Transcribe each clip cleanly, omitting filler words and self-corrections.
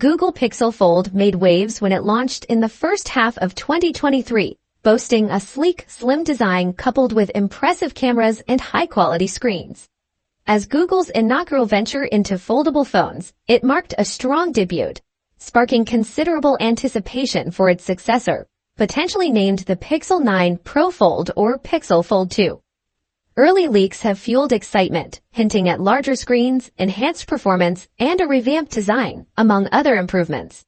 Google Pixel Fold made waves when it launched in the first half of 2023, boasting a sleek, slim design coupled with impressive cameras and high-quality screens. As Google's inaugural venture into foldable phones, it marked a strong debut, sparking considerable anticipation for its successor, potentially named the Pixel 9 Pro Fold or Pixel Fold 2. Early leaks have fueled excitement, hinting at larger screens, enhanced performance, and a revamped design, among other improvements.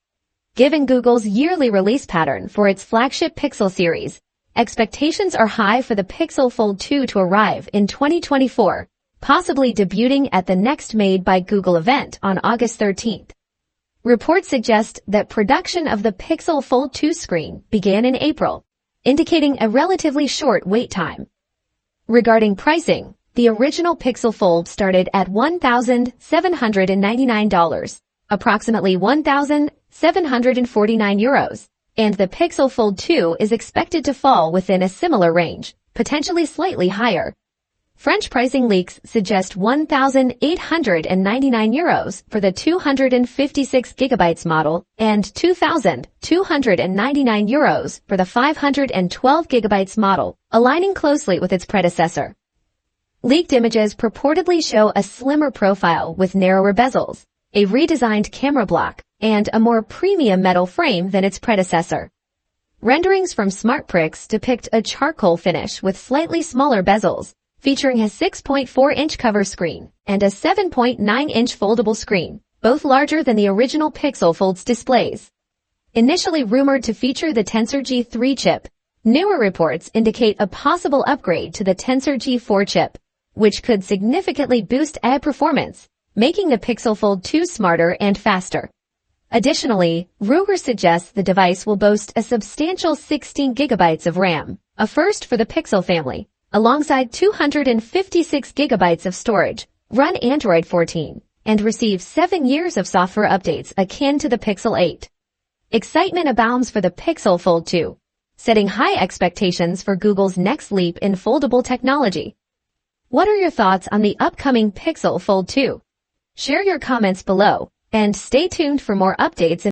Given Google's yearly release pattern for its flagship Pixel series, expectations are high for the Pixel Fold 2 to arrive in 2024, possibly debuting at the next Made by Google event on August 13th. Reports suggest that production of the Pixel Fold 2 screen began in April, indicating a relatively short wait time. Regarding pricing, the original Pixel Fold started at $1,799, approximately €1,749, and the Pixel Fold 2 is expected to fall within a similar range, potentially slightly higher. French pricing leaks suggest €1,899 for the 256GB model and €2,299 for the 512GB model, aligning closely with its predecessor. Leaked images purportedly show a slimmer profile with narrower bezels, a redesigned camera block, and a more premium metal frame than its predecessor. Renderings from SmartPrix depict a charcoal finish with slightly smaller bezels, featuring a 6.4-inch cover screen and a 7.9-inch foldable screen, both larger than the original Pixel Fold's displays. Initially rumored to feature the Tensor G3 chip, newer reports indicate a possible upgrade to the Tensor G4 chip, which could significantly boost AI performance, making the Pixel Fold 2 smarter and faster. Additionally, rumors suggest the device will boast a substantial 16 GB of RAM, a first for the Pixel family, alongside 256 GB of storage, run Android 14, and receive 7 years of software updates akin to the Pixel 8. Excitement abounds for the Pixel Fold 2, setting high expectations for Google's next leap in foldable technology. What are your thoughts on the upcoming Pixel Fold 2? Share your comments below, and stay tuned for more updates.